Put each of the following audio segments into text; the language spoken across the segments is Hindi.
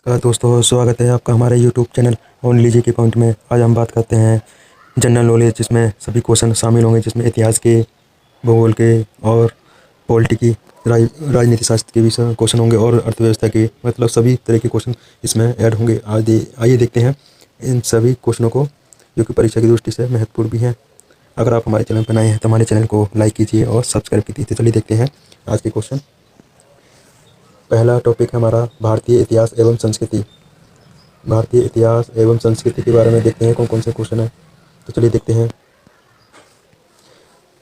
दोस्तों, स्वागत है आपका हमारे यूट्यूब चैनल ओनली जी के पॉइंट में। आज हम बात करते हैं जनरल नॉलेज, जिसमें सभी क्वेश्चन शामिल होंगे, जिसमें इतिहास के, भूगोल के और पॉलिटी की, राजनीति शास्त्र के भी क्वेश्चन होंगे और अर्थव्यवस्था के, मतलब सभी तरह के क्वेश्चन इसमें ऐड होंगे। आइए देखते हैं इन सभी क्वेश्चनों को, जो कि परीक्षा की दृष्टि से महत्वपूर्ण भी हैं। अगर आप हमारे चैनल पर नए हैं तो हमारे चैनल को लाइक कीजिए और सब्सक्राइब कीजिए। तो चलिए देखते हैं आज के क्वेश्चन। पहला टॉपिक है हमारा भारतीय इतिहास एवं संस्कृति। भारतीय इतिहास एवं संस्कृति के बारे में देखते हैं कौन कौन से क्वेश्चन है। तो चलिए देखते हैं।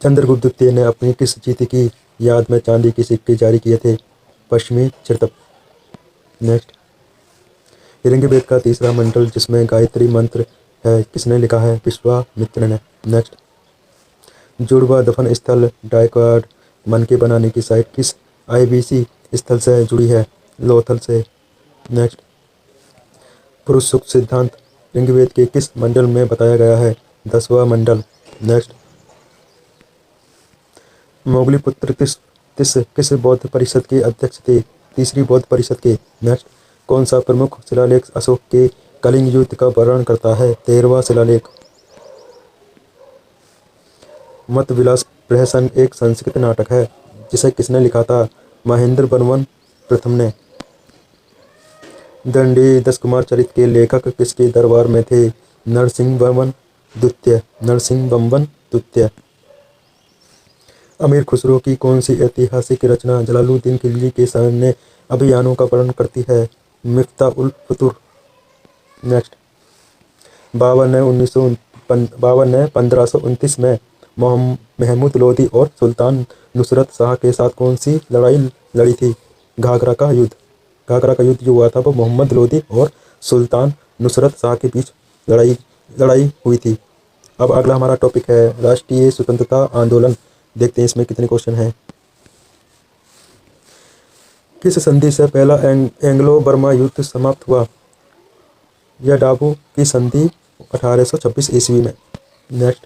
चंद्रगुप्त द्वितीय ने अपनी किस जीत की याद में चांदी के सिक्के जारी किए थे? पश्चिमी क्षत्रप। नेक्स्ट, हिरण्यवेद का तीसरा मंडल जिसमें गायत्री मंत्र है, किसने लिखा है? विश्वामित्र ने। नेक्स्ट, जुड़वा दफन स्थल डाइकार्ड मनके बनाने की साइट किस IBC स्थल से जुड़ी है? लोथल से। नेक्स्ट, पुरुष सुक्त सिद्धांत ऋग्वेद के किस मंडल में बताया गया है? 10वां मंडल। नेक्स्ट, मोगलीपुत्र तिस तिस किस बौद्ध परिषद के अध्यक्ष थे? तीसरी बौद्ध परिषद के। नेक्स्ट, कौन सा प्रमुख शिलालेख अशोक के कलिंग युद्ध का वर्णन करता है? 13वां शिलालेख। मत विलास प्रहसन एक संस्कृत नाटक है जिसे किसने लिखा था? महेंद्र वर्मन प्रथम ने। दंडी दशकुमार चरित के लेखक किसके दरबार में थे? नरसिंहवर्मन द्वितीय। नरसिंहवर्मन द्वितीय। अमीर खुसरो की कौन सी ऐतिहासिक रचना जलालुद्दीन खिलजी के सैन्य अभियानों का वर्णन करती है? मिफ्ताह उल फुतूर। नेक्स्ट, बाबर ने 1529 में महमूद लोदी और सुल्तान नुसरत शाह के साथ कौन सी लड़ाई लड़ी थी? घाघरा का युद्ध। घाघरा का युद्ध जो हुआ था वो मोहम्मद लोदी और सुल्तान नुसरत शाह के बीच लड़ाई हुई थी। अब अगला हमारा टॉपिक है राष्ट्रीय स्वतंत्रता आंदोलन। देखते हैं इसमें कितने क्वेश्चन हैं। किस संधि से पहला एंग्लो बर्मा युद्ध समाप्त हुआ? यह डाबू की संधि 1826 ईस्वी में। नेक्स्ट,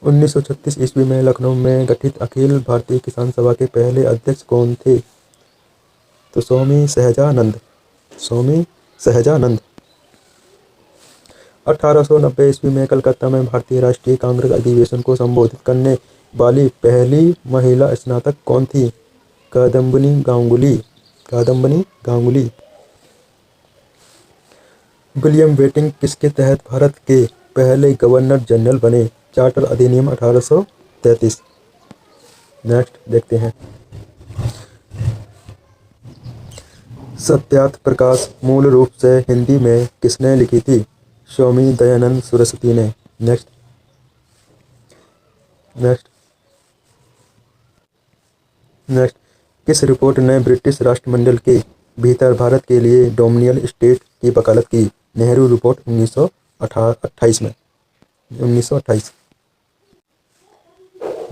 1936 ईस्वी में लखनऊ में गठित अखिल भारतीय किसान सभा के पहले अध्यक्ष कौन थे? तो स्वामी सहजानंद। स्वामी सहजानंद। 1890 ईस्वी में कलकत्ता में भारतीय राष्ट्रीय कांग्रेस अधिवेशन को संबोधित करने वाली पहली महिला स्नातक कौन थी? कादम्बिनी गांगुली। कादम्बिनी गांगुली। विलियम बेंटिक किसके तहत भारत के पहले गवर्नर जनरल बने? चार्टर अधिनियम 1833। नेक्स्ट देखते हैं। सत्यार्थ प्रकाश मूल रूप से हिंदी में किसने लिखी थी? स्वामी दयानंद सरस्वती ने। नेक्स्ट, किस रिपोर्ट ने ब्रिटिश राष्ट्रमंडल के भीतर भारत के लिए डोमिनियन स्टेट की वकालत की? नेहरू रिपोर्ट 1928 में। 1928।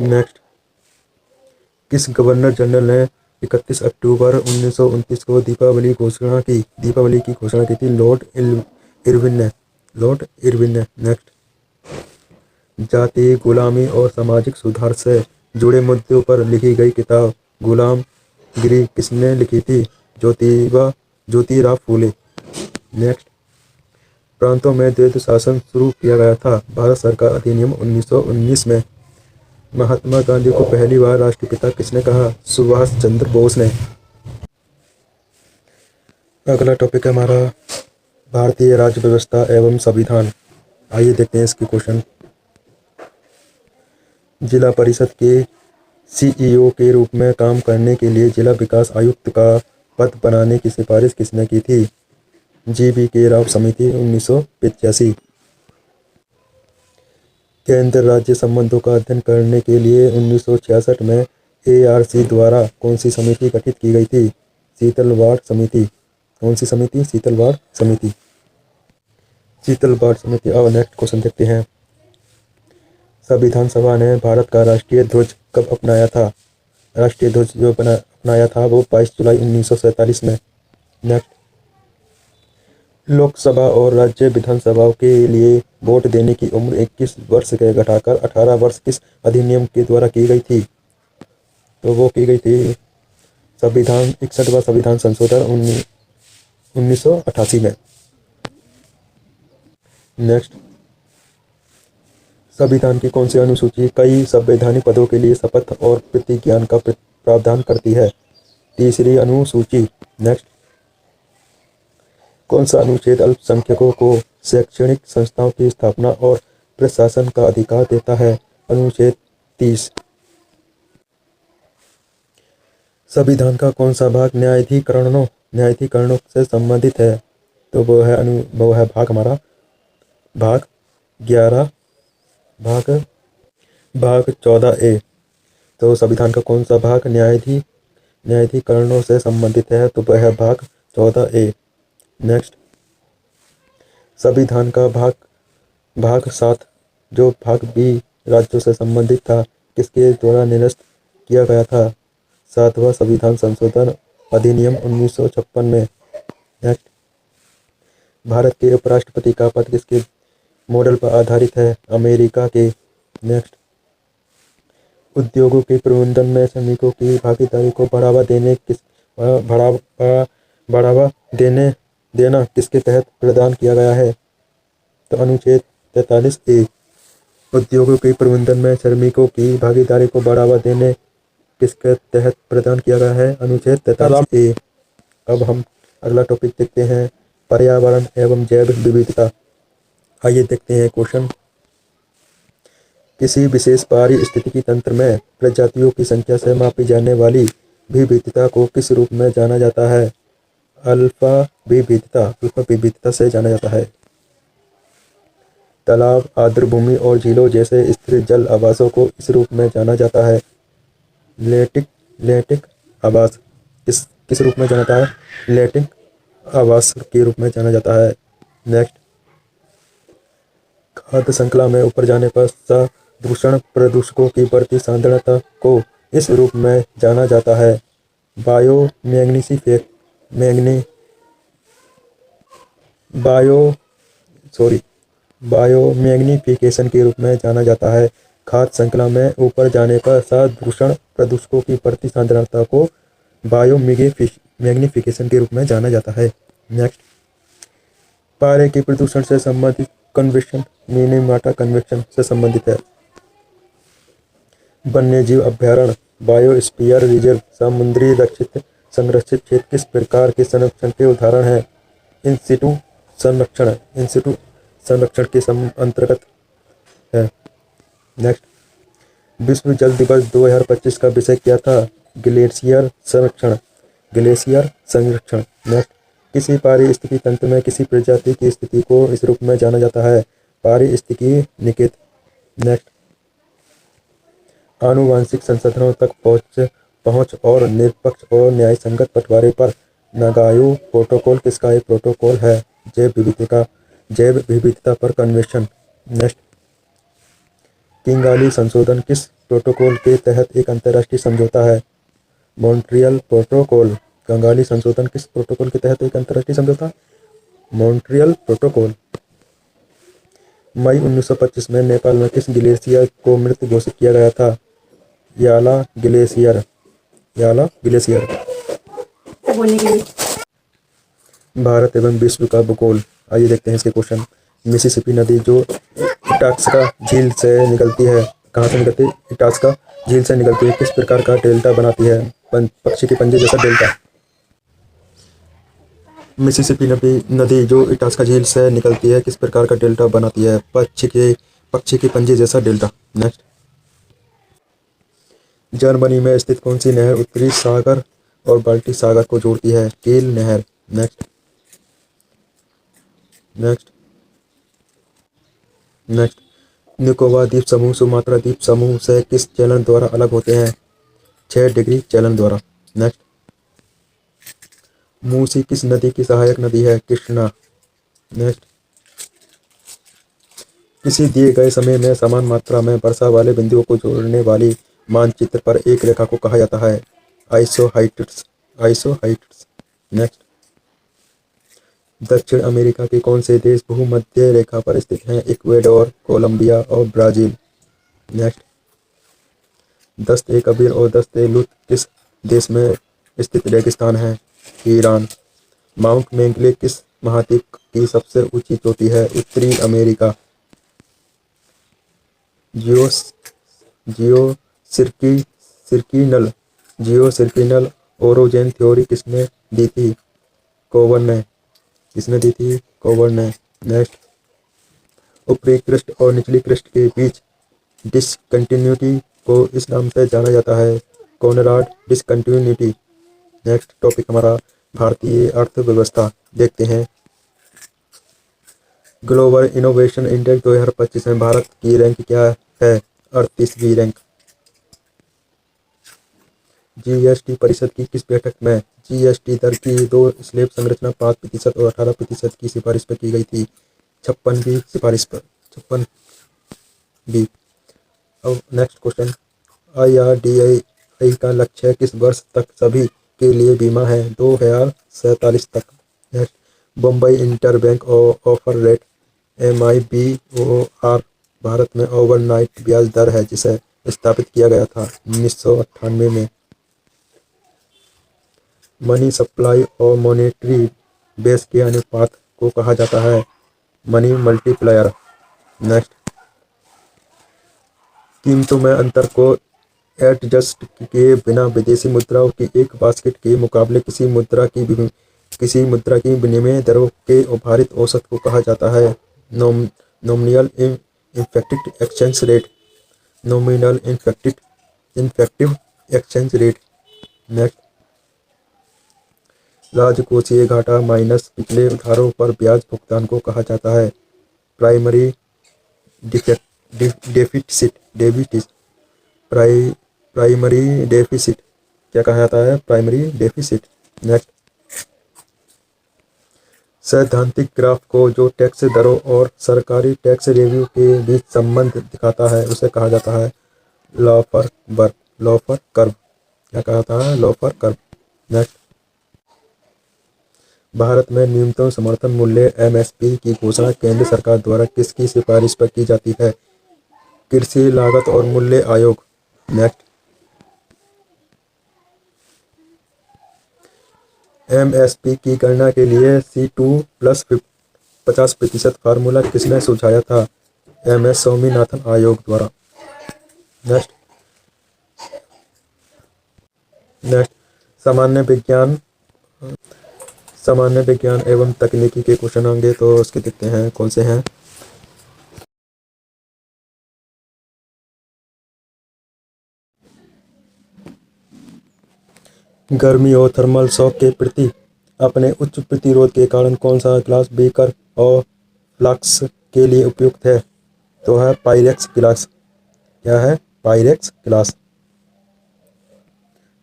नेक्स्ट, किस गवर्नर जनरल ने 31 अक्टूबर 1929 को दीपावली की घोषणा की थी? लॉर्ड इरविन ने। लॉर्ड इरविन ने। नेक्स्ट, जाति, गुलामी और सामाजिक सुधार से जुड़े मुद्दों पर लिखी गई किताब गुलामगिरी किसने लिखी थी? ज्योतिराव फूले। नेक्स्ट, प्रांतों में द्वैध शासन शुरू किया गया था? भारत सरकार अधिनियम 1919 में। महात्मा गांधी को पहली बार राष्ट्रपिता किसने कहा? सुभाष चंद्र बोस ने। अगला टॉपिक है हमारा भारतीय राज्य व्यवस्था एवं संविधान। आइए देखते हैं इसके क्वेश्चन। जिला परिषद के CEO के रूप में काम करने के लिए जिला विकास आयुक्त का पद बनाने की सिफारिश किसने की थी? GVK राव समिति 1985। केंद्र राज्य संबंधों का अध्ययन करने के लिए 1966 में ARC द्वारा कौन सी समिति गठित की गई थी? शीतलवाड़ समिति। कौन सी समिति? शीतलवाड़ समिति। शीतलवाड़ समिति। अब नेक्स्ट क्वेश्चन देखते हैं। संविधान सभा ने भारत का राष्ट्रीय ध्वज कब अपनाया था? राष्ट्रीय ध्वज जो अपनाया था वो 22 जुलाई 1947 में। नेक्स्ट, लोकसभा और राज्य विधानसभाओं के लिए वोट देने की उम्र 21 वर्ष से घटाकर 18 वर्ष किस अधिनियम के द्वारा की गई थी? तो वो की गई थी 61वां संविधान संशोधन 1988 में। नेक्स्ट, संविधान की कौन सी अनुसूची कई संवैधानिक पदों के लिए शपथ और प्रतिज्ञान का प्रावधान करती है? तीसरी अनुसूची। नेक्स्ट, कौन सा अनुच्छेद अल्पसंख्यकों को शैक्षणिक संस्थाओं की स्थापना और प्रशासन का अधिकार देता है? अनुच्छेद 30। संविधान का कौन सा भाग न्यायाधिकरणों से संबंधित है? तो वो है भाग 11, भाग 14A। तो संविधान का कौन सा भाग न्यायाधिकरणों से संबंधित है? तो वह है भाग 14A। नेक्स्ट, संविधान का भाग 7 जो भाग B राज्यों से संबंधित था, किसके द्वारा निरस्त किया गया था? 7वां संविधान संशोधन अधिनियम 1956 में। नेक्स्ट, भारत के उपराष्ट्रपति का पद किसके मॉडल पर आधारित है? अमेरिका के। नेक्स्ट, उद्योगों के प्रबंधन में श्रमिकों की भागीदारी को बढ़ावा देना किसके तहत प्रदान किया गया है? तो अनुच्छेद 43A। उद्योगों के प्रबंधन में श्रमिकों की भागीदारी को बढ़ावा देने किसके तहत प्रदान किया गया है? अनुच्छेद 43A। अब हम अगला टॉपिक देखते हैं, पर्यावरण एवं जैव विविधता। आइए देखते हैं क्वेश्चन। किसी विशेष पारिस्थितिकी तंत्र में प्रजातियों की संख्या से मापी जाने वाली विविधता को किस रूप में जाना जाता है? अल्फा विविधता से जाना जाता है। तालाब, आर्द्र भूमि और झीलों जैसे स्थिर जल आवासों को इस रूप में जाना जाता है। लैटिक आवास किस रूप में जाना जाता है? लैटिक आवास के रूप में जाना जाता है। नेक्स्ट, खाद्य श्रृंखला में ऊपर जाने पर सदूषण प्रदूषकों की बढ़ती सांद्रता को इस रूप में जाना जाता है। बायोमैग्निफिकेशन के रूप में जाना जाता है। खाद्य श्रृंखला में ऊपर जाने पर सदूषण प्रदूषकों की बढ़ती सांद्रता को बायोमैग्निफिकेशन के रूप में जाना जाता है। नेक्स्ट, पारे के प्रदूषण से संबंधित कन्वेंशन मिनेमाटा कन्वेंशन से संबंधित है। वन्यजीव अभयारण्य, बायोस्फीयर रिजर्व, समुद्री संरक्षित क्षेत्र किस प्रकार के संरक्षण के उदाहरण हैं? इन सिटू संरक्षण के अंतर्गत है। नेक्स्ट, विश्व जल दिवस 2025 का विषय क्या था? ग्लेशियर संरक्षण। नेक्स्ट, किसी पारिस्थितिकी तंत्र में किसी प्रजाति की स्थिति को इस रूप में जाना जाता है? पारिस्थितिकी निकेत। नेक्स्ट, आनुवांशिक संसाधनों तक पहुंच और निष्पक्ष और न्यायसंगत बंटवारे पर नागायो प्रोटोकॉल किसका एक प्रोटोकॉल है? जैव विविधता पर कन्वेंशन। नेक्स्ट, किगाली संशोधन किस प्रोटोकॉल के तहत एक अंतर्राष्ट्रीय समझौता है? Montreal protocol. किगाली संशोधन किस प्रोटोकॉल के तहत एक अंतर्राष्ट्रीय समझौता? Montreal protocol. मई 1925 में नेपाल में किस ग्लेशियर को मृत घोषित किया गया था? याला ग्लेशियर। भारत एवं विश्व का भूगोल। आइए देखते हैं इसके क्वेश्चन। मिसिसिपी नदी जो इटास्का झील से निकलती है, कहाँ से निकलती है? इटास्का झील से निकलती है, किस प्रकार का डेल्टा बनाती है? पक्षी के पंजे जैसा डेल्टा। मिसिसिपी नदी जो इटास्का झील से निकलती है, किस प्रकार का डेल्टा बनाती है? पक्षी के पंजे जैसा डेल्टा। नेक्स्ट, जर्मनी में स्थित कौन सी नहर उत्तरी सागर और बाल्टिक सागर को जोड़ती है? कील नहर। नेक्स्ट, निकोबार द्वीप समूह सुमात्रा द्वीप समूह से किस चलन द्वारा अलग होते हैं? 6 डिग्री चलन द्वारा। नेक्स्ट, मूसी किस नदी की सहायक नदी है? कृष्णा। नेक्स्ट, किसी दिए गए समय में समान मात्रा में वर्षा वाले बिंदुओं को जोड़ने वाली मानचित्र पर एक रेखा को कहा जाता है? आइसोहाइट्स। नेक्स्ट, दक्षिण अमेरिका के कौन से देश भूमध्य रेखा पर स्थित हैं? इक्वेडोर, कोलंबिया और ब्राजील। नेक्स्ट, दस्त-ए-कबीर और दस्त-ए-लूत किस देश में स्थित रेगिस्तान है? ईरान। माउंट मैकले किस महाद्वीप की सबसे ऊंची चोटी है? उत्तरी अमेरिका। जियो जियो सिरकी सिरकिनल जियोसिर्किनल ओरोजेन थ्योरी किसने दी थी? कोवन ने। किसने दी थी? कोवन ने। नेक्स्ट, ऊपरी क्रिस्ट और निचली क्रिस्ट के बीच डिसकंटिन्यूटी को इस नाम से जाना जाता है? Conrad discontinuity. नेक्स्ट टॉपिक हमारा भारतीय अर्थव्यवस्था देखते हैं। ग्लोबल इनोवेशन इंडेक्स 2025 में भारत की रैंक क्या है? 38वीं रैंक। जीएसटी परिषद की किस बैठक में जीएसटी दर की दो स्लैब संरचना 5% और 18% की सिफारिश पर की गई थी? 56वीं सिफारिश पर। 56वीं। अब नेक्स्ट क्वेश्चन, IRDAI का लक्ष्य किस वर्ष तक सभी के लिए बीमा है? 2047 तक। Next, Bombay interbank offer rate MIBOR Bharat में ओवरनाइट ब्याज दर है जिसे स्थापित किया गया था 1998 में। मनी सप्लाई और मॉनेटरी बेस के अनुपात को कहा जाता है मनी मल्टीप्लायर। नेक्स्ट, कीमतों में अंतर को एडजस्ट किए बिना विदेशी मुद्राओं की एक बास्केट के मुकाबले किसी मुद्रा की विनिमय दरों के भारित औसत को कहा जाता है nominal effective exchange rate. Nominal effective exchange rate. Next, राजकोषीय घाटा माइनस पिछले उधारों पर ब्याज भुगतान को कहा जाता है प्राइमरी डेफिसिट। प्राइमरी डेफिसिट क्या कहा जाता है? Primary deficit. नेक्स्ट, सैद्धांतिक ग्राफ को जो टैक्स दरों और सरकारी टैक्स रेवेन्यू के बीच संबंध दिखाता है उसे कहा जाता है लॉफर कर्व। क्या कहा जाता है? लॉफर कर्व। नेक्स्ट, भारत में न्यूनतम समर्थन मूल्य MSP की घोषणा केंद्र सरकार द्वारा किसकी सिफारिश पर की जाती है? कृषि लागत और मूल्य आयोग। नेक्स्ट, MSP की गणना के लिए C2 प्लस 50% फार्मूला किसने सुझाया था? MS स्वामीनाथन आयोग द्वारा। नेक्स्ट, सामान्य विज्ञान एवं तकनीकी के क्वेश्चन होंगे तो उसके देखते हैं कौन से हैं। गर्मी और थर्मल शॉक के प्रति अपने उच्च प्रतिरोध के कारण कौन सा ग्लास बीकर और फ्लास्क के लिए उपयुक्त है? तो है पायरेक्स ग्लास। क्या है? Pyrex glass.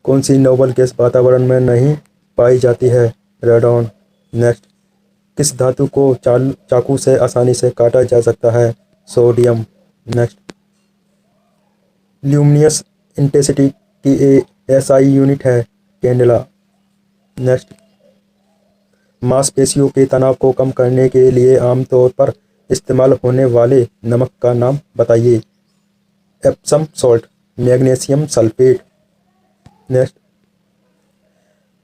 कौन सी नोबल गैस वातावरण में नहीं पाई जाती है? रेडॉन। नेक्स्ट, किस धातु को चाकू से आसानी से काटा जा सकता है? सोडियम। नेक्स्ट, ल्यूमिनस इंटेंसिटी की SI यूनिट है कैंडेला। नेक्स्ट, मांसपेशियों के तनाव को कम करने के लिए आमतौर पर इस्तेमाल होने वाले नमक का नाम बताइए? Epsom salt. Magnesium sulphate. Next,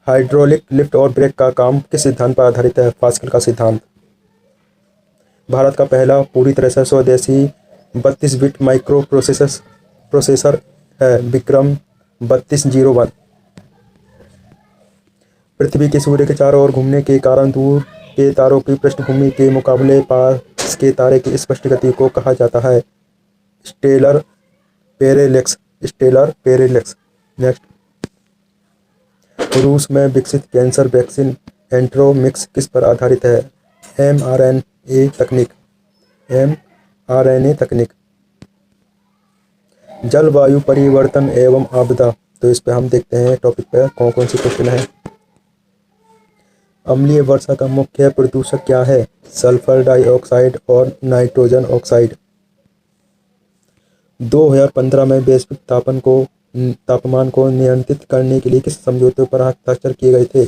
hydraulic lift और ब्रेक का काम किस सिद्धांत पर आधारित है? पास्कल का सिद्धांत। भारत का पहला पूरी तरह से स्वदेशी 32 बिट माइक्रो प्रोसेसर है विक्रम 3201। पृथ्वी के सूर्य के चारों ओर घूमने के कारण दूर के तारों की पृष्ठभूमि के मुकाबले पास के तारे की स्पष्ट गति को कहा जाता है स्टेलर पैरेलेक्स। नेक्स्ट, रूस में विकसित कैंसर वैक्सीन एंट्रोमिक्स किस पर आधारित है? mRNA तकनीक। जलवायु परिवर्तन एवं आपदा, तो इस पे हम देखते हैं टॉपिक पे कौन कौन से क्वेश्चन है। अम्लीय वर्षा का मुख्य प्रदूषक क्या है? सल्फर डाइऑक्साइड और नाइट्रोजन ऑक्साइड। 2015 में वैश्विक तापमान को नियंत्रित करने के लिए किस समझौते पर हस्ताक्षर किए गए थे?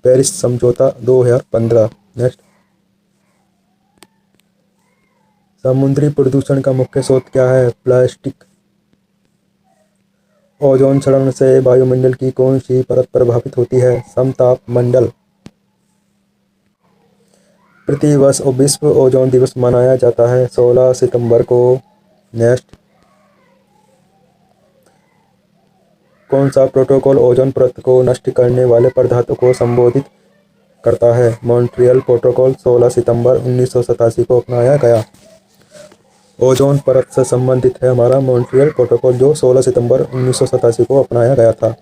पेरिस समझौता 2015। नेक्स्ट, समुद्री प्रदूषण का मुख्य स्रोत क्या है? प्लास्टिक। ओजोन क्षरण से वायुमंडल की कौन सी परत प्रभावित होती है? समताप मंडल। प्रतिवर्ष विश्व ओजोन दिवस मनाया जाता है 16 सितंबर को। नेक्स्ट, कौन सा प्रोटोकॉल ओजोन परत को नष्ट करने वाले पदार्थों को संबोधित करता है? मॉन्ट्रियल प्रोटोकॉल 16 सितंबर 1987 को अपनाया गया। ओजोन परत से संबंधित है हमारा मॉन्ट्रियल प्रोटोकॉल, जो 16 सितंबर 1987 को अपनाया गया था।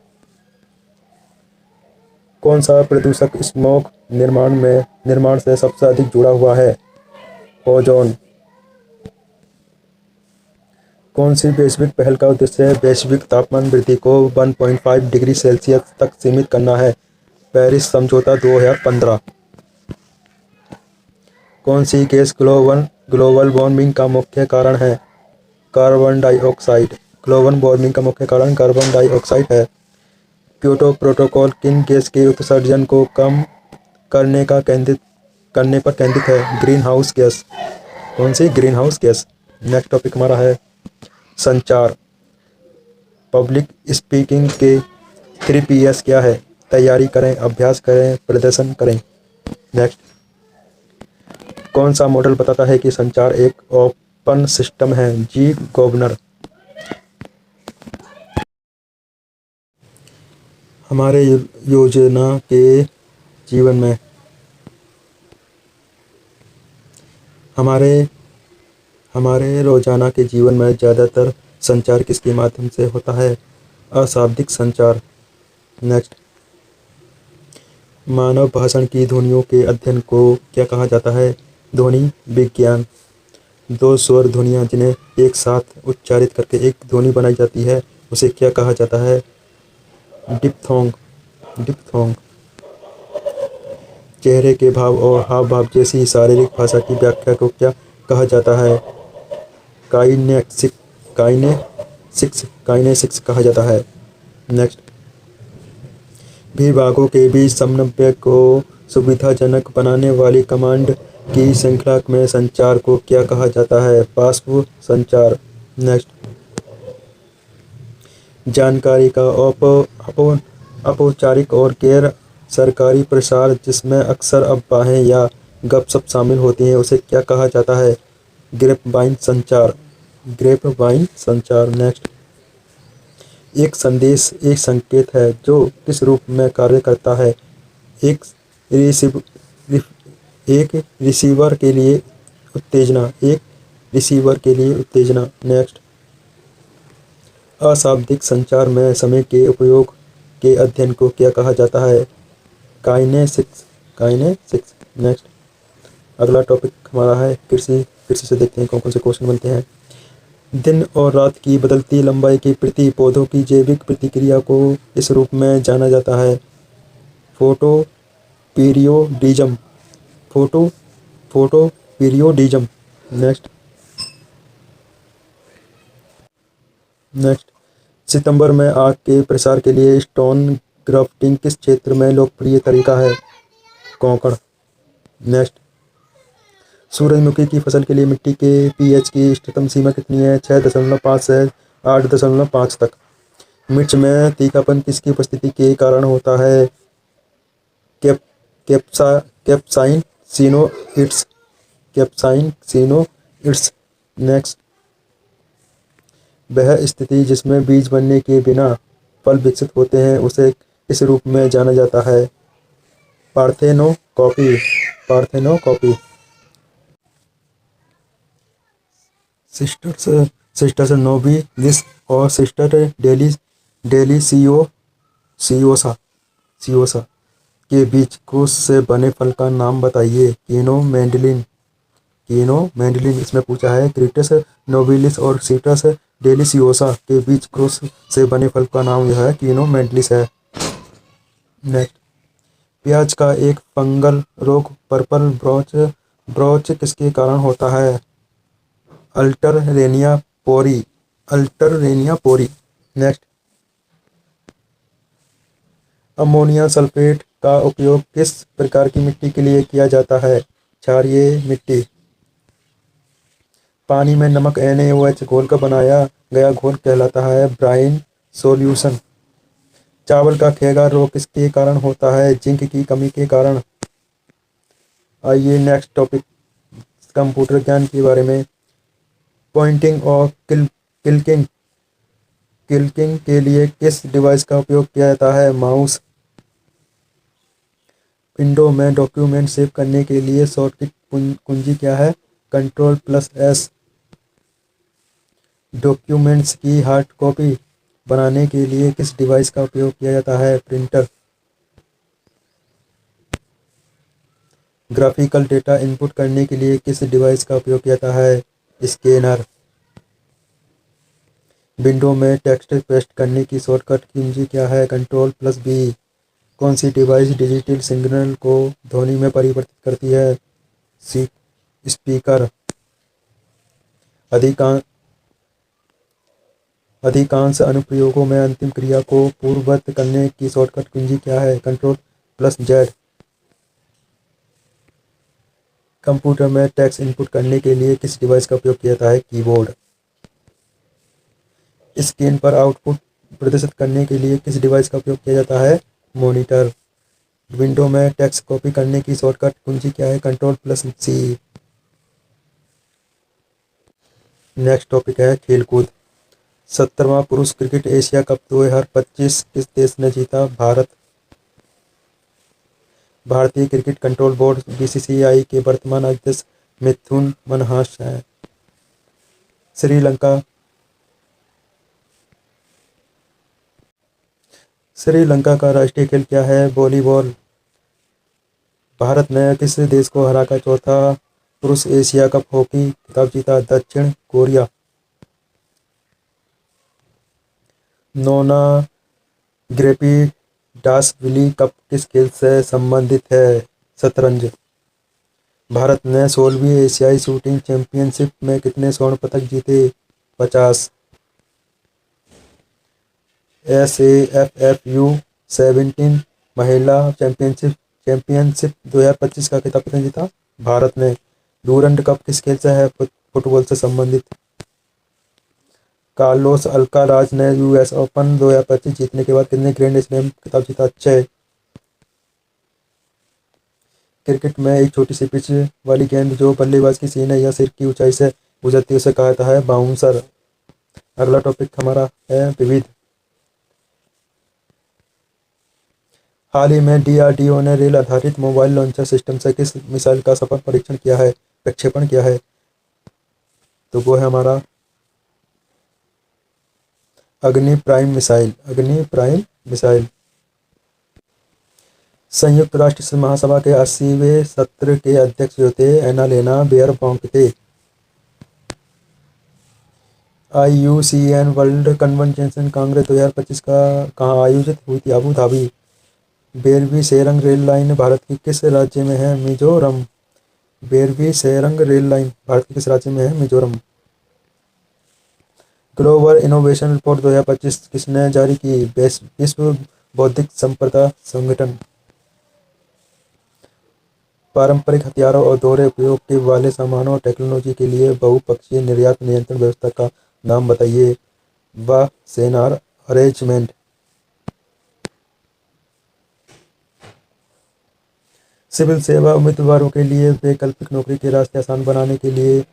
कौन सा प्रदूषक स्मोग निर्माण से सबसे अधिक जुड़ा हुआ है? ओजोन। कौन सी वैश्विक पहल का उद्देश्य वैश्विक तापमान वृद्धि को 1.5 डिग्री सेल्सियस तक सीमित करना है? पेरिस समझौता 2015। कौन सी गैस ग्लोबल वार्मिंग का मुख्य कारण है? Carbon dioxide. ग्लोबल वार्मिंग का मुख्य कारण कार्बन डाइऑक्साइड है। क्योटो प्रोटोकॉल किन गैस के उत्सर्जन को कम करने पर केंद्रित है? Greenhouse gas. कौन सी? Greenhouse gas. Next topic हमारा है संचार। पब्लिक स्पीकिंग के 3 Ps क्या है? तैयारी करें, अभ्यास करें, प्रदर्शन करें। नेक्स्ट, कौन सा मॉडल बताता है कि संचार एक ओपन सिस्टम है? जी गॉर्डनर। हमारे योजना के जीवन में हमारे रोजाना के जीवन में ज़्यादातर संचार किसके माध्यम से होता है? अशाब्दिक संचार। नेक्स्ट, मानव भाषण की ध्वनियों के अध्ययन को क्या कहा जाता है? ध्वनि विज्ञान। 2 स्वर ध्वनियाँ जिन्हें एक साथ उच्चारित करके एक ध्वनि बनाई जाती है, उसे क्या कहा जाता है? डिप्थोंग। चेहरे के भाव और हाव भाव जैसी शारीरिक भाषा की व्याख्या को क्या कहा जाता है? काइनेसिक्स कहा जाता है। नेक्स्ट, विभागों के बीच समन्वय को सुविधाजनक बनाने वाली कमांड की श्रृंखला में संचार को क्या कहा जाता है? पार्श्व संचार। नेक्स्ट, जानकारी का औपचारिक और गैर सरकारी प्रसार जिसमें अक्सर अफवाहें या गपशप शामिल होती हैं, उसे क्या कहा जाता है? ग्रेपवाइन संचार। नेक्स्ट, एक संदेश एक संकेत है जो किस रूप में कार्य करता है? एक रिसीवर के लिए उत्तेजना। नेक्स्ट, अशाब्दिक संचार में समय के उपयोग के अध्ययन को क्या कहा जाता है? काइनेसिक्स। नेक्स्ट, अगला टॉपिक हमारा है कृषि से देखते हैं कौन कौन से क्वेश्चन बनते हैं। दिन और रात की बदलती लंबाई के प्रति पौधों की जैविक प्रतिक्रिया को इस रूप में जाना जाता है? Photo periodism. नेक्स्ट, सितंबर में आग के प्रसार के लिए स्टोन ग्राफ्टिंग किस क्षेत्र में लोकप्रिय तरीका है? कोंकण। नेक्स्ट, सूरजमुखी की फसल के लिए मिट्टी के pH की इष्टतम सीमा कितनी है? 6.5 से 8.5 तक। मिर्च में तीखापन किसकी उपस्थिति के कारण होता है? कैप्साइसिनोइड्स। नेक्स्ट, वह स्थिति जिसमें बीज बनने के बिना फल विकसित होते हैं उसे इस रूप में जाना जाता है? पार्थेनोकॉपी। सिस्टर्स नोबिलिस और सिस्टर डेलिसियोसा के बीच क्रूस से बने फल का नाम बताइए? कीनो मैंडलिन। इसमें पूछा है क्रिटस नोबिलिस और सिस्टर्स डेलिसियोसा के बीच क्रूस से बने फल का नाम यह है कीनो मैंडलिस है। नेक्स्ट, प्याज का एक फंगल रोग पर्पल ब्रोच किसके कारण होता है? अल्टरनेरिया पोरी। नेक्स्ट, अमोनियम सल्फेट का उपयोग किस प्रकार की मिट्टी के लिए किया जाता है? क्षारीय मिट्टी। पानी में नमक NaOH घोल कर बनाया गया घोल कहलाता है ब्राइन सॉल्यूशन। चावल का खैगा रोग किसके कारण होता है? जिंक की कमी के कारण। आइए नेक्स्ट टॉपिक कंप्यूटर ज्ञान के बारे में। पॉइंटिंग और क्लिकिंग क्लिकिंग के लिए किस डिवाइस का उपयोग किया जाता है? माउस। विंडो में डॉक्यूमेंट सेव करने के लिए शॉर्टकट कुंजी क्या है? Ctrl+S। डॉक्यूमेंट्स की हार्ड कॉपी बनाने के लिए किस डिवाइस का उपयोग किया जाता है? प्रिंटर। ग्राफिकल डेटा इनपुट करने के लिए किस डिवाइस का उपयोग किया जाता है? स्कैनर। विंडो में टेक्स्ट पेस्ट करने की शॉर्टकट कुंजी क्या है? Ctrl+V। कौन सी डिवाइस डिजिटल सिग्नल को ध्वनि में परिवर्तित करती है? स्पीकर। अधिकांश अनुप्रयोगों में अंतिम क्रिया को पूर्ववत करने की शॉर्टकट कुंजी क्या है? Ctrl+Z। कंप्यूटर में टेक्स्ट इनपुट करने के लिए किस डिवाइस का उपयोग किया जाता है? कीबोर्ड। स्क्रीन पर आउटपुट प्रदर्शित करने के लिए किस डिवाइस का उपयोग किया जाता है? मॉनिटर। विंडो में टेक्स्ट कॉपी करने की शॉर्टकट कुंजी क्या है? Ctrl+C। नेक्स्ट टॉपिक है खेलकूद। 70वां पुरुष क्रिकेट एशिया कप 2025 किस देश ने जीता? भारत। भारतीय क्रिकेट कंट्रोल बोर्ड बीसीसीआई के वर्तमान अध्यक्ष मिथुन मनहास हैं। श्रीलंका का राष्ट्रीय खेल क्या है? वॉलीबॉल। भारत ने किस देश को हराकर चौथा पुरुष एशिया कप हॉकी खिताब जीता? दक्षिण कोरिया। नोना ग्रेपिडासविली कप किस खेल से संबंधित है? शतरंज। भारत ने 16वीं एशियाई शूटिंग चैंपियनशिप में कितने स्वर्ण पदक जीते? 50। SAFFU-17 महिला चैंपियनशिप 2025 का खिताब किसने जीता? भारत ने। डूरंड कप किस खेल से है? फुटबॉल से संबंधित। कार्लोस अल्काराज ने यूएस ओपन 2025 जीतने के बाद कितने ग्रैंड स्लैम खिताब जीता? 6। क्रिकेट में एक छोटी सी पिच वाली गेंद जो बल्लेबाज की सीने या सिर की ऊंचाई से गुजरती है उसे कहा जाता है बाउंसर। अगला टॉपिक हमारा है विविध। हाल ही में डीआरडीओ ने रेल आधारित मोबाइल लॉन्चर सिस्टम से किस मिसाइल का सफल प्रक्षेपण किया है? तो वो है हमारा अग्नि प्राइम मिसाइल। संयुक्त राष्ट्र महासभा के 80वें सत्र के अध्यक्ष जो थे एनालेना बेयरबॉक थे। IUCN वर्ल्ड कन्वेंशन कांग्रेस 2025 का कहाँ आयोजित हुई थी? Abu Dhabi. Bairabi Sairang rail line Bharat के किस राज्य में है? मिजोरम। बेरवी सेरंग रेल लाइन भारत के किस राज्य में है? मिजोरम। ग्लोबल इनोवेशन रिपोर्ट 2025 किसने जारी की? विश्व बौद्धिक संपदा संगठन। पारंपरिक हथियारों और दोहरे उपयोग के वाले सामानों और टेक्नोलॉजी के लिए बहुपक्षीय निर्यात नियंत्रण व्यवस्था का नाम बताइए। सेनार अरेंजमेंट। सिविल सेवा उम्मीदवारों के लिए वैकल्पिक नौकरी के रास्ते आसान बनाने के लिए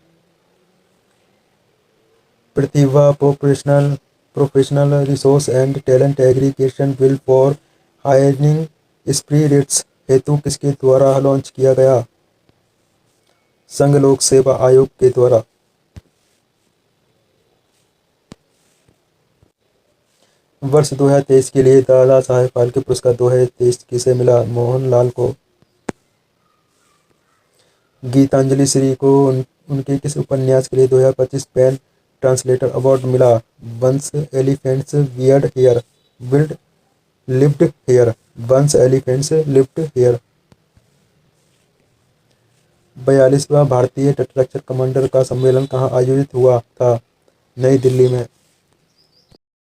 Pratibha professional resource and talent aggregation bill for hiring spirits हेतु किसके द्वारा लॉन्च किया गया? संघ लोक सेवा आयोग के द्वारा। वर्ष 2023 के लिए दादा साहेब फाल्के पुरस्कार 2023 किसे मिला? मोहनलाल को। गीतांजलि श्री को उनके किस उपन्यास के लिए 2025 पेन ट्रांसलेटर अवार्ड मिला? Once elephants lived here. Once elephants lived here. 42वां भारतीय तटरक्षक कमांडर का सम्मेलन कहाँ आयोजित हुआ था? नई दिल्ली में।